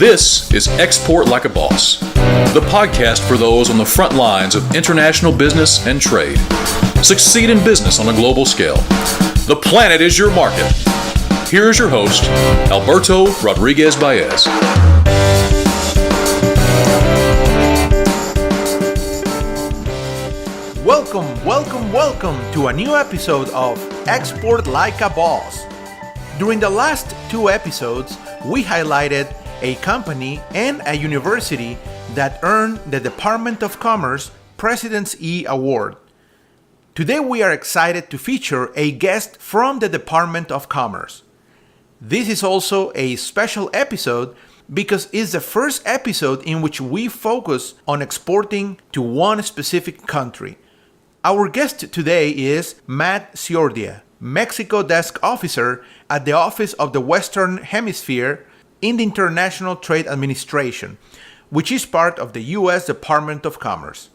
This is Export Like a Boss, the podcast for those on the front lines of international business and trade. Succeed in business on a global scale. The planet is your market. Here is your host, Alberto Rodriguez Baez. Welcome to a new episode of Export Like a Boss. During the last two episodes, we highlighted a company and a university that earned the Department of Commerce President's E Award. Today we are excited to feature a guest from the Department of Commerce. This is also a special episode because it's the first episode in which we focus on exporting to one specific country. Our guest today is Matt Siordia, Mexico Desk Officer at the Office of the Western Hemisphere in the International Trade Administration, which is part of the U.S. Department of Commerce.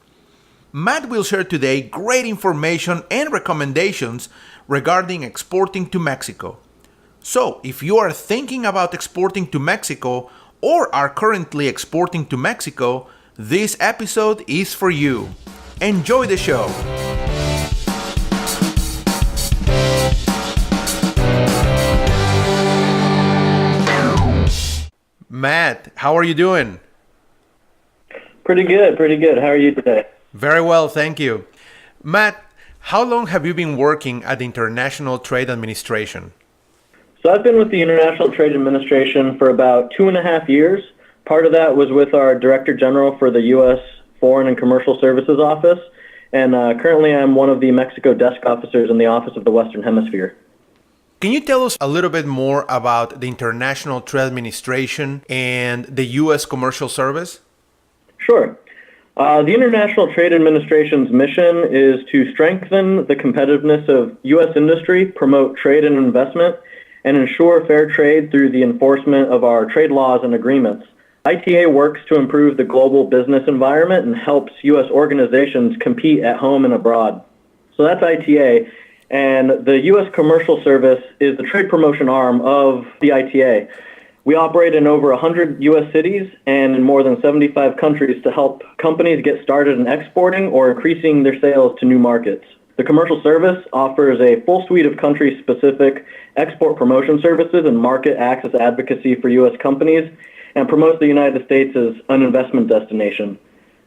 Matt will share today great information and recommendations regarding exporting to Mexico. So, if you are thinking about exporting to Mexico or are currently exporting to Mexico, this episode is for you. Enjoy the show. Matt, how are you doing? Pretty good. How are you today? Very well, thank you. Matt, how long have you been working at the International Trade Administration? So I've been with the International Trade Administration for about 2.5 years. Part of that was with our Director General for the U.S. Foreign and Commercial Services Office, and currently I'm one of the Mexico Desk Officers in the Office of the Western Hemisphere. Can you tell us a little bit more about the International Trade Administration and the U.S. Commercial Service? Sure. The International Trade Administration's mission is to strengthen the competitiveness of U.S. industry, promote trade and investment, and ensure fair trade through the enforcement of our trade laws and agreements. ITA works to improve the global business environment and helps U.S. organizations compete at home and abroad. So that's ITA. And the U.S. Commercial Service is the trade promotion arm of the ITA. We operate in over 100 U.S. cities and in more than 75 countries to help companies get started in exporting or increasing their sales to new markets. The Commercial Service offers a full suite of country-specific export promotion services and market access advocacy for U.S. companies and promotes the United States as an investment destination.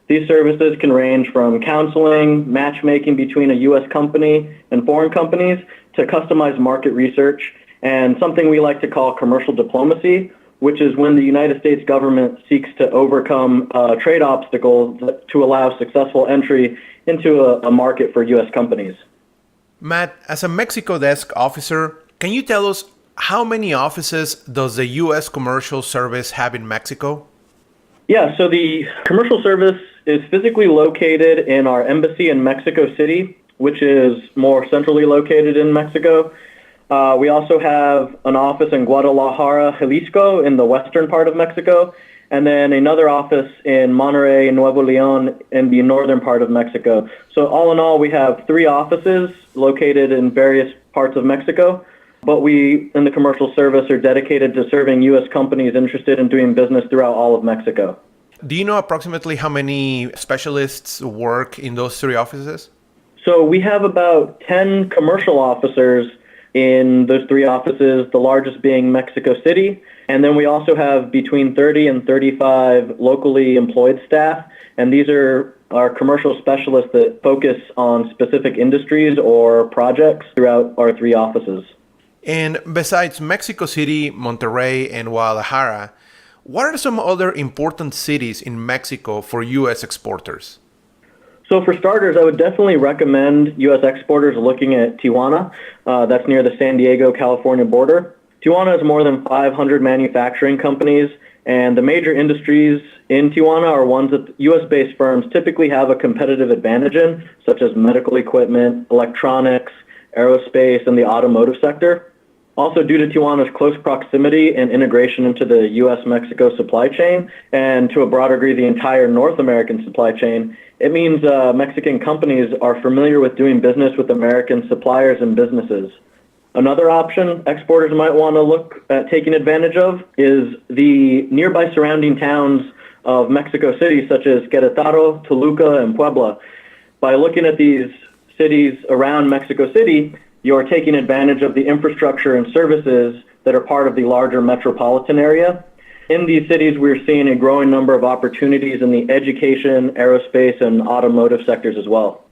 These services can range from counseling, matchmaking between a U.S. company and foreign companies, to customized market research, and something we like to call commercial diplomacy, which is when the United States government seeks to overcome trade obstacles to allow successful entry into a market for U.S. companies. Matt, as a Mexico Desk Officer, can you tell us how many offices does the U.S. Commercial Service have in Mexico? Yeah, so the Commercial Service is physically located in our embassy in Mexico City, which is more centrally located in Mexico. We also have an office in Guadalajara, Jalisco, in the western part of Mexico, and then another office in Monterrey, Nuevo León, in the northern part of Mexico. So all in all, we have 3 offices located in various parts of Mexico, but we in the Commercial Service are dedicated to serving U.S. companies interested in doing business throughout all of Mexico. Do you know approximately how many specialists work in those 3 offices? So we have about 10 commercial officers in those 3 offices, the largest being Mexico City. And then we also have between 30 and 35 locally employed staff. And these are our commercial specialists that focus on specific industries or projects throughout our 3 offices. And besides Mexico City, Monterrey, and Guadalajara, what are some other important cities in Mexico for U.S. exporters? So for starters, I would definitely recommend U.S. exporters looking at Tijuana. That's near the San Diego, California border. Tijuana has more than 500 manufacturing companies, and the major industries in Tijuana are ones that U.S.-based firms typically have a competitive advantage in, such as medical equipment, electronics, aerospace, and the automotive sector. Also, due to Tijuana's close proximity and integration into the U.S.-Mexico supply chain, and to a broader degree the entire North American supply chain, it means Mexican companies are familiar with doing business with American suppliers and businesses. Another option exporters might want to look at taking advantage of is the nearby surrounding towns of Mexico City, such as Querétaro, Toluca, and Puebla. By looking at these cities around Mexico City, you're taking advantage of the infrastructure and services that are part of the larger metropolitan area. In these cities, we're seeing a growing number of opportunities in the education, aerospace, and automotive sectors as well.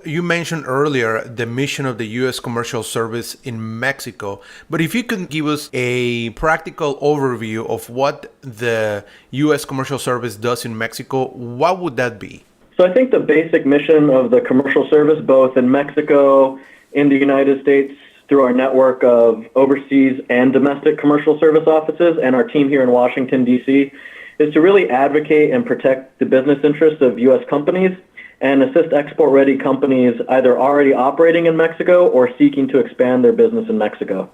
You mentioned earlier the mission of the U.S. Commercial Service in Mexico, but if you could give us a practical overview of what the U.S. Commercial Service does in Mexico, what would that be? So I think the basic mission of the Commercial Service, both in Mexico, in the United States, through our network of overseas and domestic commercial service offices and our team here in Washington, D.C., is to really advocate and protect the business interests of U.S. companies and assist export-ready companies either already operating in Mexico or seeking to expand their business in Mexico.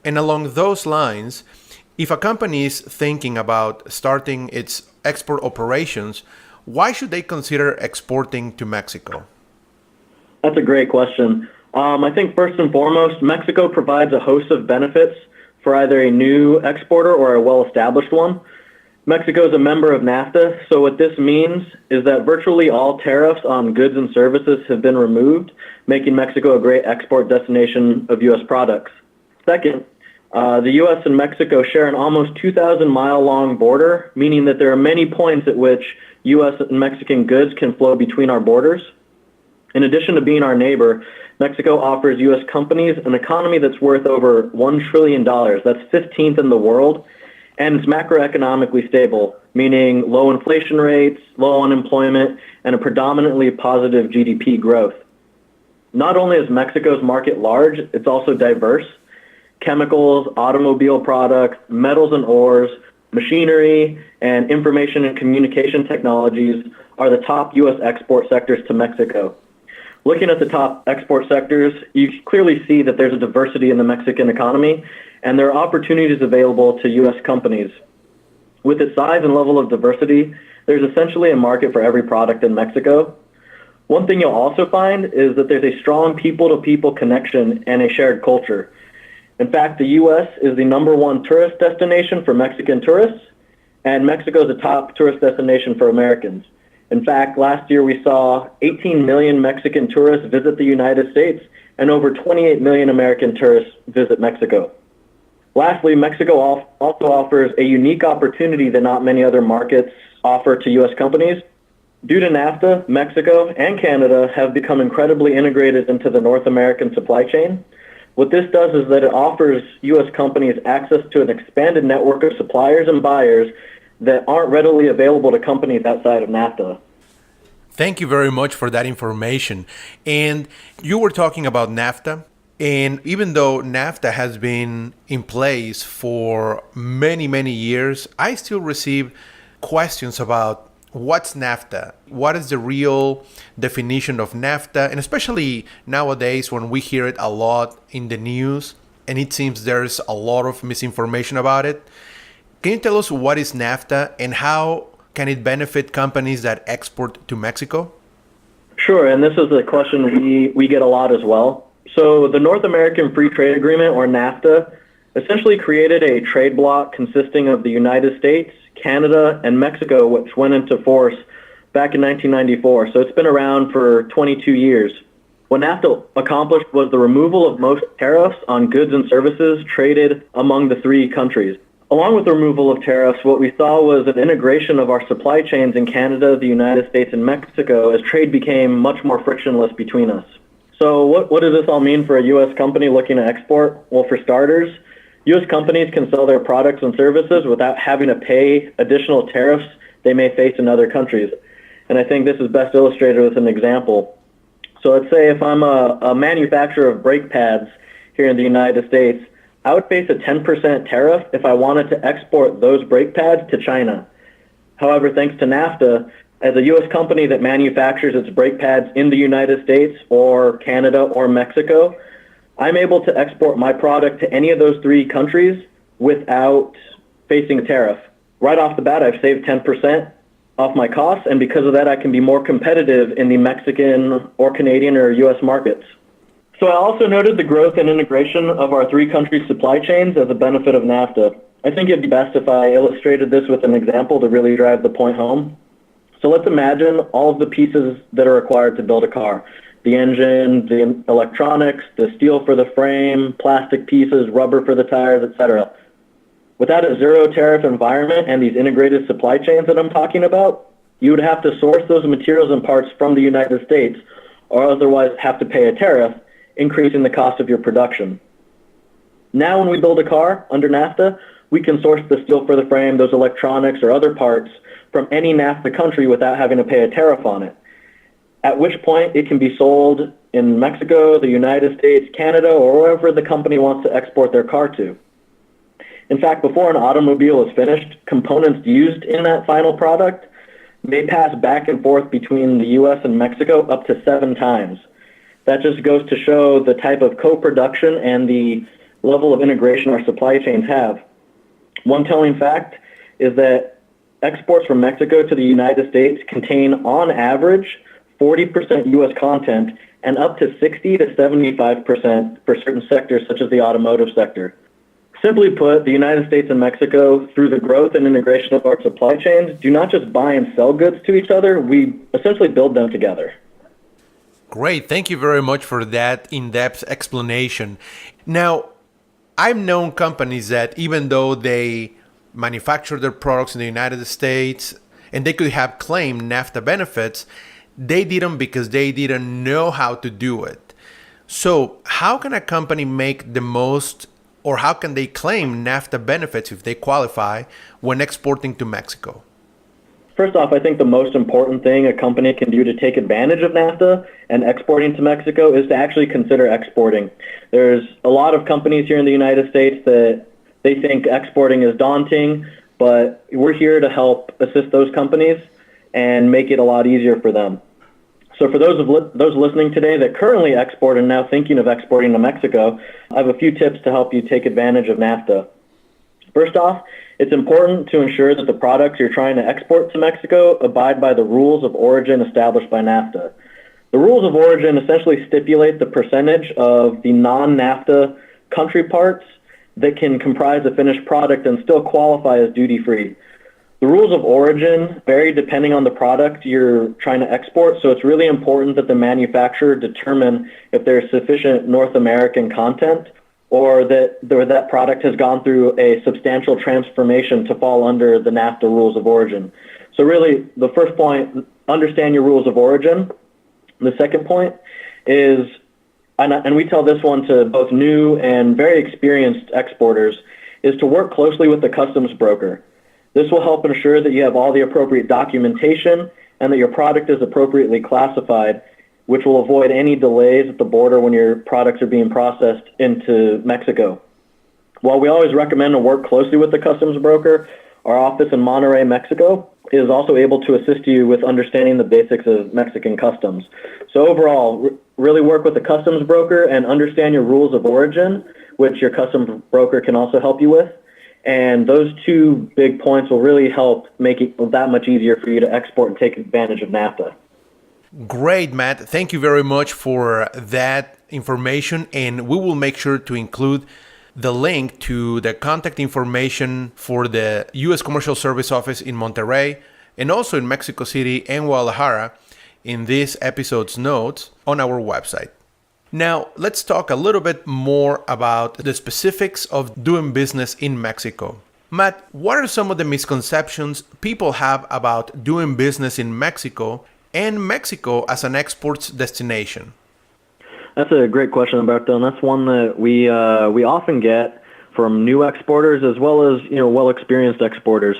And along those lines, if a company is thinking about starting its export operations, why should they consider exporting to Mexico? That's a great question. I think first and foremost, Mexico provides a host of benefits for either a new exporter or a well-established one. Mexico is a member of NAFTA, so what this means is that virtually all tariffs on goods and services have been removed, making Mexico a great export destination of U.S. products. Second, the U.S. and Mexico share an almost 2,000-mile-long border, meaning that there are many points at which U.S. and Mexican goods can flow between our borders. In addition to being our neighbor, Mexico offers U.S. companies an economy that's worth over $1 trillion. That's 15th in the world. And it's macroeconomically stable, meaning low inflation rates, low unemployment, and a predominantly positive GDP growth. Not only is Mexico's market large, it's also diverse. Chemicals, automobile products, metals and ores, machinery, and information and communication technologies are the top U.S. export sectors to Mexico. Looking at the top export sectors, you clearly see that there's a diversity in the Mexican economy, and there are opportunities available to U.S. companies. With its size and level of diversity, there's essentially a market for every product in Mexico. One thing you'll also find is that there's a strong people-to-people connection and a shared culture. In fact, the U.S. is the #1 tourist destination for Mexican tourists, and Mexico is the top tourist destination for Americans. In fact, last year we saw 18 million Mexican tourists visit the United States and over 28 million American tourists visit Mexico. Lastly, Mexico also offers a unique opportunity that not many other markets offer to U.S. companies. Due to NAFTA, Mexico and Canada have become incredibly integrated into the North American supply chain. What this does is that it offers U.S. companies access to an expanded network of suppliers and buyers that aren't readily available to companies outside of NAFTA. Thank you very much for that information. And you were talking about NAFTA. And even though NAFTA has been in place for many, many years, I still receive questions about what's NAFTA? What is the real definition of NAFTA? And especially nowadays when we hear it a lot in the news, and it seems there's a lot of misinformation about it. Can you tell us what is NAFTA and how can it benefit companies that export to Mexico? Sure, and this is a question we get a lot as well. So the North American Free Trade Agreement, or NAFTA, essentially created a trade bloc consisting of the United States, Canada, and Mexico, which went into force back in 1994. So it's been around for 22 years. What NAFTA accomplished was the removal of most tariffs on goods and services traded among the three countries. Along with the removal of tariffs, what we saw was an integration of our supply chains in Canada, the United States, and Mexico as trade became much more frictionless between us. So what does this all mean for a U.S. company looking to export? Well, for starters, U.S. companies can sell their products and services without having to pay additional tariffs they may face in other countries. And I think this is best illustrated with an example. So let's say if I'm a manufacturer of brake pads here in the United States, I would face a 10% tariff if I wanted to export those brake pads to China. However, thanks to NAFTA, as a U.S. company that manufactures its brake pads in the United States or Canada or Mexico, I'm able to export my product to any of those three countries without facing a tariff. Right off the bat, I've saved 10% off my costs, and because of that, I can be more competitive in the Mexican or Canadian or U.S. markets. So I also noted the growth and integration of our three country supply chains as a benefit of NAFTA. I think it'd be best if I illustrated this with an example to really drive the point home. So let's imagine all of the pieces that are required to build a car. The engine, the electronics, the steel for the frame, plastic pieces, rubber for the tires, etc. Without a zero tariff environment and these integrated supply chains that I'm talking about, you would have to source those materials and parts from the United States or otherwise have to pay a tariff, increasing the cost of your production. Now when we build a car under NAFTA, we can source the steel for the frame, those electronics or other parts from any NAFTA country without having to pay a tariff on it. At which point it can be sold in Mexico, the United States, Canada, or wherever the company wants to export their car to. In fact, before an automobile is finished, components used in that final product may pass back and forth between the US and Mexico up to 7 times. That just goes to show the type of co-production and the level of integration our supply chains have. One telling fact is that exports from Mexico to the United States contain, on average, 40% U.S. content and up to 60 to 75% for certain sectors such as the automotive sector. Simply put, the United States and Mexico, through the growth and integration of our supply chains, do not just buy and sell goods to each other, we essentially build them together. Great. Thank you very much for that in-depth explanation. Now, I've known companies that even though they manufacture their products in the United States and they could have claimed NAFTA benefits, they didn't because they didn't know how to do it. So how can a company make the most, or how can they claim NAFTA benefits if they qualify when exporting to Mexico? First off, I think the most important thing a company can do to take advantage of NAFTA and exporting to Mexico is to actually consider exporting. There's a lot of companies here in the United States that they think exporting is daunting, but we're here to help assist those companies and make it a lot easier for them. So for those listening today that currently export and now thinking of exporting to Mexico, I have a few tips to help you take advantage of NAFTA. First off, it's important to ensure that the products you're trying to export to Mexico abide by the rules of origin established by NAFTA. The rules of origin essentially stipulate the percentage of the non-NAFTA country parts that can comprise a finished product and still qualify as duty-free. The rules of origin vary depending on the product you're trying to export, so it's really important that the manufacturer determine if there's sufficient North American content or that product has gone through a substantial transformation to fall under the NAFTA rules of origin. So really, the first point, understand your rules of origin. The second point is, and we tell this one to both new and very experienced exporters, is to work closely with the customs broker. This will help ensure that you have all the appropriate documentation and that your product is appropriately classified, which will avoid any delays at the border when your products are being processed into Mexico. While we always recommend to work closely with the customs broker, our office in Monterrey, Mexico, is also able to assist you with understanding the basics of Mexican customs. So overall, really work with the customs broker and understand your rules of origin, which your customs broker can also help you with. And those two big points will really help make it that much easier for you to export and take advantage of NAFTA. Great, Matt. Thank you very much for that information. And we will make sure to include the link to the contact information for the U.S. Commercial Service Office in Monterrey and also in Mexico City and Guadalajara in this episode's notes on our website. Now, let's talk a little bit more about the specifics of doing business in Mexico. Matt, what are some of the misconceptions people have about doing business in Mexico and Mexico as an exports destination? That's a great question, Alberto, and that's one that we often get from new exporters as well as well-experienced exporters.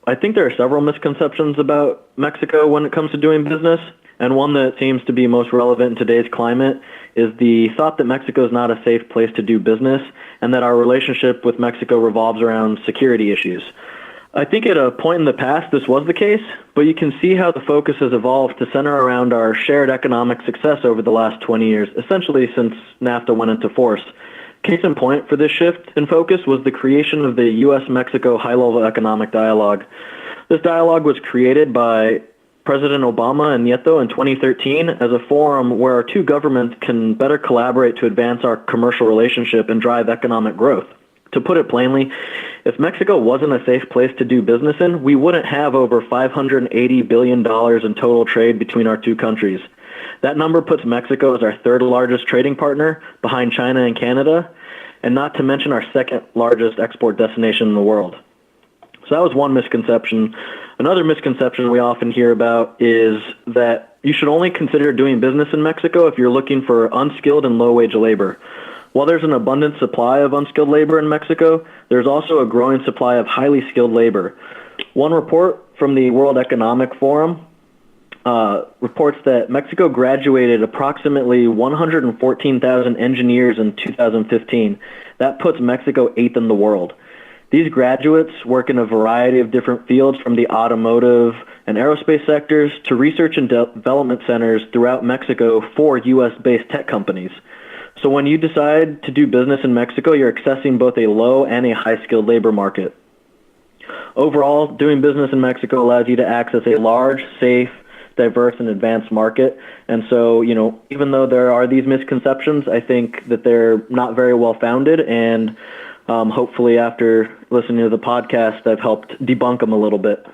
I think there are several misconceptions about Mexico when it comes to doing business, and one that seems to be most relevant in today's climate is the thought that Mexico is not a safe place to do business and that our relationship with Mexico revolves around security issues. I think at a point in the past this was the case, but you can see how the focus has evolved to center around our shared economic success over the last 20 years, essentially since NAFTA went into force. Case in point for this shift in focus was the creation of the U.S.-Mexico high-level economic dialogue. This dialogue was created by President Obama and Nieto in 2013 as a forum where our two governments can better collaborate to advance our commercial relationship and drive economic growth. To put it plainly, if Mexico wasn't a safe place to do business in, we wouldn't have over $580 billion in total trade between our two countries. That number puts Mexico as our third largest trading partner, behind China and Canada, and not to mention our second largest export destination in the world. So that was one misconception. Another misconception we often hear about is that you should only consider doing business in Mexico if you're looking for unskilled and low-wage labor. While there's an abundant supply of unskilled labor in Mexico, there's also a growing supply of highly skilled labor. One report from the World Economic Forum reports that Mexico graduated approximately 114,000 engineers in 2015. That puts Mexico eighth in the world. These graduates work in a variety of different fields, from the automotive and aerospace sectors to research and development centers throughout Mexico for U.S.-based tech companies. So when you decide to do business in Mexico, you're accessing both a low and a high-skilled labor market. Overall, doing business in Mexico allows you to access a large, safe, diverse, and advanced market. And so, even though there are these misconceptions, I think that they're not very well founded, and hopefully after listening to the podcast, I've helped debunk them a little bit.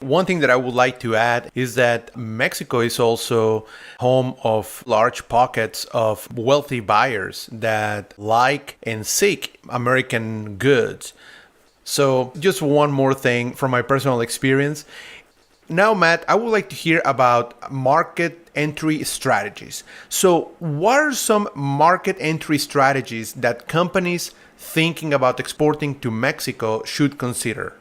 One thing that I would like to add is that Mexico is also home of large pockets of wealthy buyers that like and seek American goods. So just one more thing from my personal experience. Now, Matt, I would like to hear about market entry strategies. So what are some market entry strategies that companies thinking about exporting to Mexico should consider?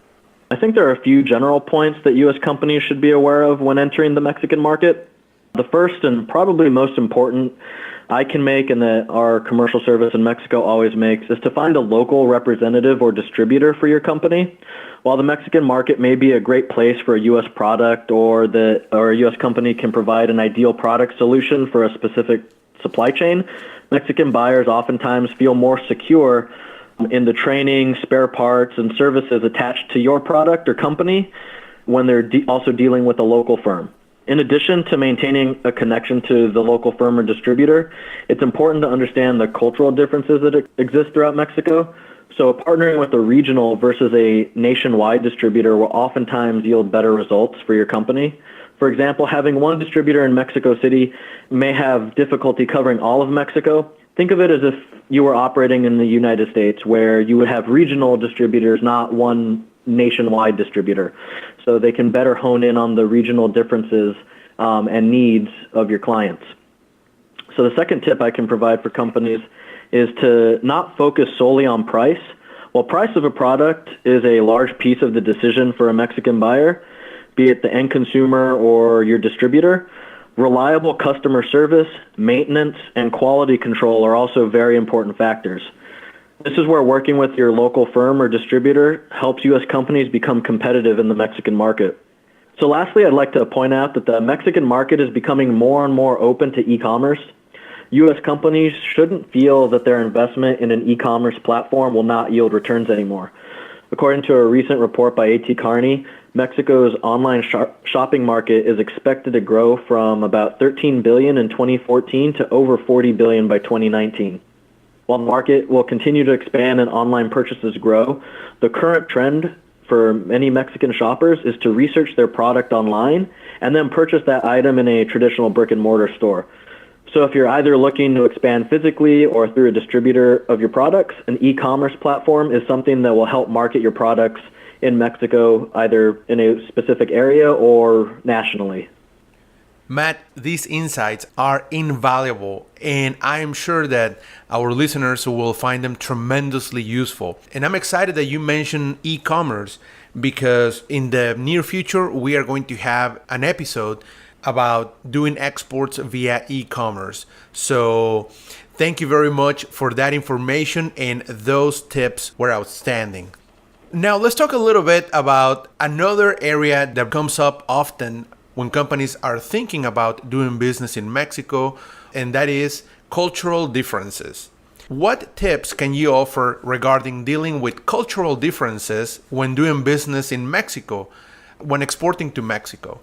I think there are a few general points that U.S. companies should be aware of when entering the Mexican market. The first and probably most important I can make, and that our commercial service in Mexico always makes, is to find a local representative or distributor for your company. While the Mexican market may be a great place for a U.S. product, or a U.S. company can provide an ideal product solution for a specific supply chain, Mexican buyers oftentimes feel more secure in the training, spare parts, and services attached to your product or company when they're also dealing with a local firm. In addition to maintaining a connection to the local firm or distributor, it's important to understand the cultural differences that exist throughout Mexico. So partnering with a regional versus a nationwide distributor will oftentimes yield better results for your company. For example, having one distributor in Mexico City may have difficulty covering all of Mexico. Think of it as if you were operating in the United States, where you would have regional distributors, not one nationwide distributor. So they can better hone in on the regional differences and needs of your clients. So the second tip I can provide for companies is to not focus solely on price. While price of a product is a large piece of the decision for a Mexican buyer, be it the end consumer or your distributor, reliable customer service, maintenance, and quality control are also very important factors. This is where working with your local firm or distributor helps U.S. companies become competitive in the Mexican market. So lastly, I'd like to point out that the Mexican market is becoming more and more open to e-commerce. U.S. companies shouldn't feel that their investment in an e-commerce platform will not yield returns anymore. According to a recent report by A.T. Kearney, Mexico's online shopping market is expected to grow from about $13 billion in 2014 to over $40 billion by 2019. While the market will continue to expand and online purchases grow, the current trend for many Mexican shoppers is to research their product online and then purchase that item in a traditional brick-and-mortar store. So if you're either looking to expand physically or through a distributor of your products, an e-commerce platform is something that will help market your products in Mexico, either in a specific area or nationally. Matt, these insights are invaluable, and I am sure that our listeners will find them tremendously useful. And I'm excited that you mentioned e-commerce, because in the near future, we are going to have an episode about doing exports via e-commerce. So thank you very much for that information, and those tips were outstanding. Now let's talk a little bit about another area that comes up often when companies are thinking about doing business in Mexico, and that is cultural differences. What tips can you offer regarding dealing with cultural differences when doing business in Mexico, when exporting to Mexico?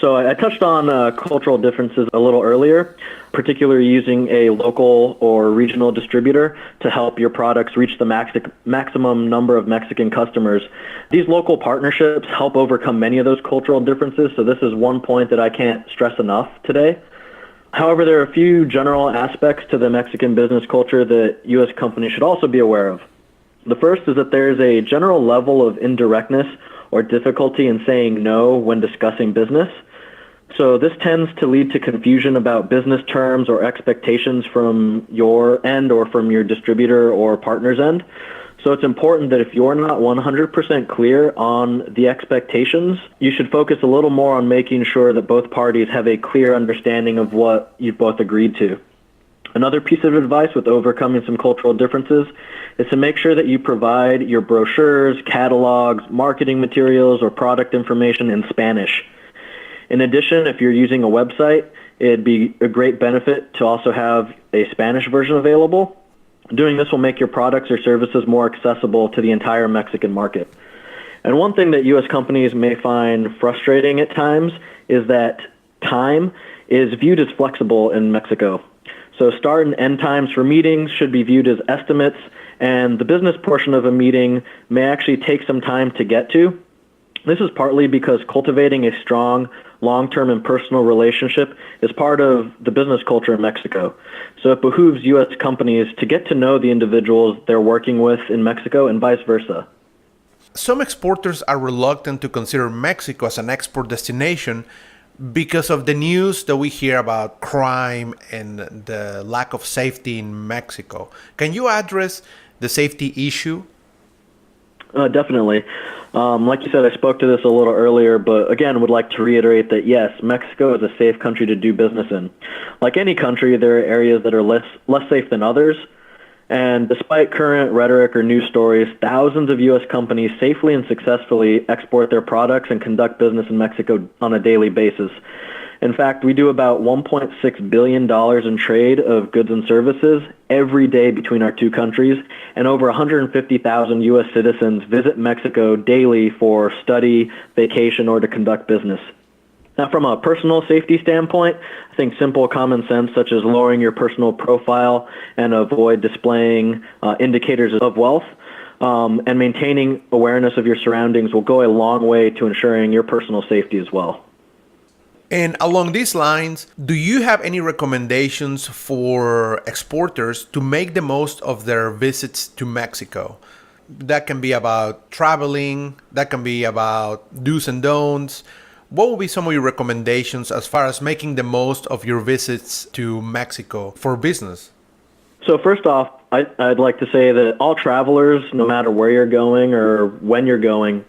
So I touched on cultural differences a little earlier, particularly using a local or regional distributor to help your products reach the maximum number of Mexican customers. These local partnerships help overcome many of those cultural differences, so this is one point that I can't stress enough today. However, there are a few general aspects to the Mexican business culture that U.S. companies should also be aware of. The first is that there is a general level of indirectness or difficulty in saying no when discussing business. So this tends to lead to confusion about business terms or expectations from your end or from your distributor or partner's end. So it's important that if you're not 100% clear on the expectations, you should focus a little more on making sure that both parties have a clear understanding of what you've both agreed to. Another piece of advice with overcoming some cultural differences is to make sure that you provide your brochures, catalogs, marketing materials, or product information in Spanish. In addition, if you're using a website, it'd be a great benefit to also have a Spanish version available. Doing this will make your products or services more accessible to the entire Mexican market. And one thing that U.S. companies may find frustrating at times is that time is viewed as flexible in Mexico. So start and end times for meetings should be viewed as estimates, and the business portion of a meeting may actually take some time to get to. This is partly because cultivating a strong, long-term and personal relationship is part of the business culture in Mexico. So it behooves U.S. companies to get to know the individuals they're working with in Mexico and vice versa. Some exporters are reluctant to consider Mexico as an export destination because of the news that we hear about crime and the lack of safety in Mexico. Can you address the safety issue? Definitely. Like you said, I spoke to this a little earlier, but again, would like to reiterate that yes, Mexico is a safe country to do business in. Like any country, there are areas that are less safe than others. And despite current rhetoric or news stories, thousands of U.S. companies safely and successfully export their products and conduct business in Mexico on a daily basis. In fact, we do about $1.6 billion in trade of goods and services every day between our two countries, and over 150,000 U.S. citizens visit Mexico daily for study, vacation, or to conduct business. Now, from a personal safety standpoint, I think simple common sense such as lowering your personal profile and avoid displaying indicators of wealth and maintaining awareness of your surroundings will go a long way to ensuring your personal safety as well. And along these lines, do you have any recommendations for exporters to make the most of their visits to Mexico? That can be about traveling, that can be about do's and don'ts. What would be some of your recommendations as far as making the most of your visits to Mexico for business? So first off, I'd like to say that all travelers, no matter where you're going or when you're going,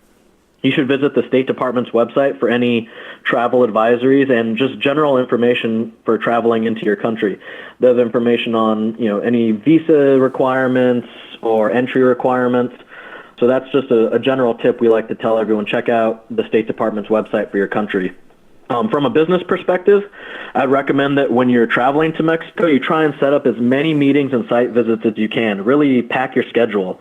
you should visit the State Department's website for any travel advisories and just general information for traveling into your country. They have information on, any visa requirements or entry requirements. So that's just a general tip we like to tell everyone. Check out the State Department's website for your country. From a business perspective, I'd recommend that when you're traveling to Mexico, you try and set up as many meetings and site visits as you can. Really pack your schedule.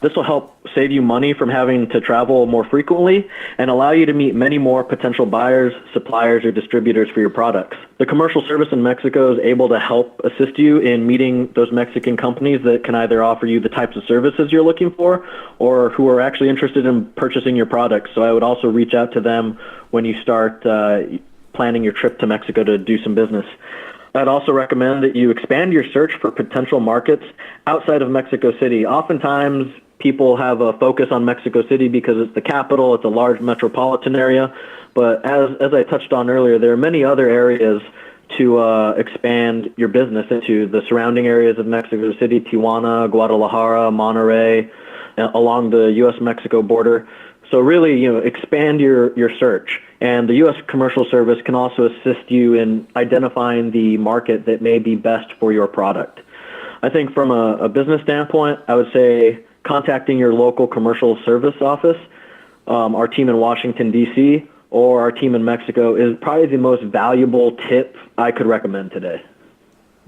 This will help save you money from having to travel more frequently and allow you to meet many more potential buyers, suppliers, or distributors for your products. The commercial service in Mexico is able to help assist you in meeting those Mexican companies that can either offer you the types of services you're looking for or who are actually interested in purchasing your products. So I would also reach out to them when you start planning your trip to Mexico to do some business. I'd also recommend that you expand your search for potential markets outside of Mexico City. Oftentimes, people have a focus on Mexico City because it's the capital, it's a large metropolitan area. But as I touched on earlier, there are many other areas to expand your business into the surrounding areas of Mexico City, Tijuana, Guadalajara, Monterrey, along the U.S.-Mexico border. So really, expand your search. And the U.S. Commercial Service can also assist you in identifying the market that may be best for your product. I think from a business standpoint, I would say contacting your local commercial service office, our team in Washington, D.C., or our team in Mexico is probably the most valuable tip I could recommend today.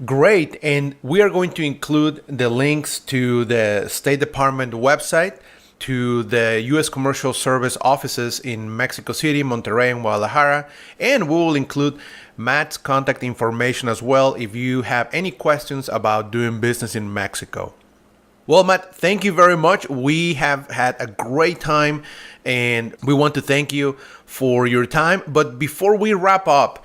Great. And we are going to include the links to the State Department website to the U.S. Commercial Service offices in Mexico City, Monterrey, and Guadalajara. And we will include Matt's contact information as well if you have any questions about doing business in Mexico. Well, Matt, thank you very much. We have had a great time and we want to thank you for your time. But before we wrap up,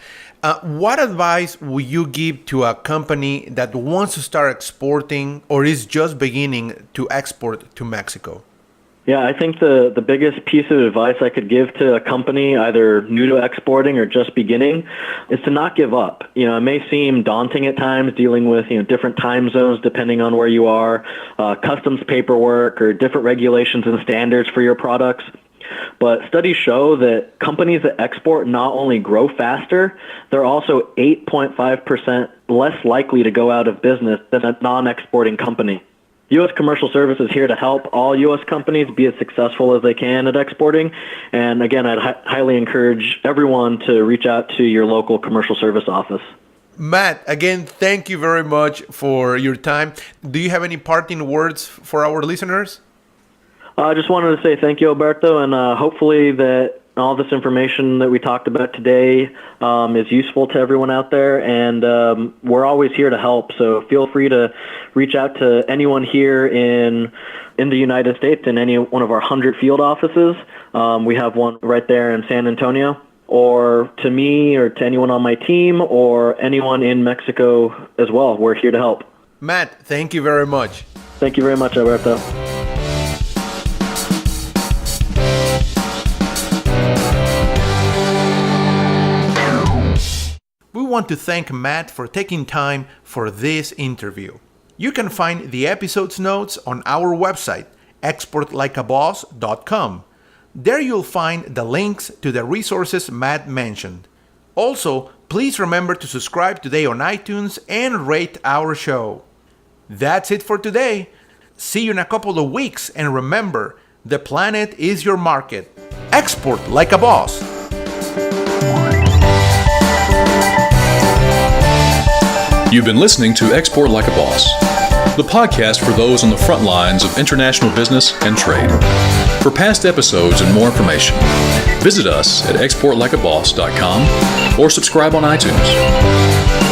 what advice would you give to a company that wants to start exporting or is just beginning to export to Mexico? Yeah, I think the biggest piece of advice I could give to a company, either new to exporting or just beginning, is to not give up. It may seem daunting at times dealing with, different time zones depending on where you are, customs paperwork or different regulations and standards for your products. But studies show that companies that export not only grow faster, they're also 8.5% less likely to go out of business than a non-exporting company. U.S. Commercial Service is here to help all U.S. companies be as successful as they can at exporting. And again, I'd highly encourage everyone to reach out to your local commercial service office. Matt, again, thank you very much for your time. Do you have any parting words for our listeners? I just wanted to say thank you, Alberto, and hopefully that all this information that we talked about today is useful to everyone out there, and we're always here to help. So feel free to reach out to anyone here in the United States in any one of our 100 field offices. We have one right there in San Antonio, or to me or to anyone on my team or anyone in Mexico as well. We're here to help. Matt, thank you very much. Thank you very much, Alberto. We want to thank Matt for taking time for this interview. You can find the episode's notes on our website, exportlikeaboss.com. There you'll find the links to the resources Matt mentioned. Also, please remember to subscribe today on iTunes and rate our show. That's it for today. See you in a couple of weeks, and remember, the planet is your market. Export like a boss. You've been listening to Export Like a Boss, the podcast for those on the front lines of international business and trade. For past episodes and more information, visit us at exportlikeaboss.com or subscribe on iTunes.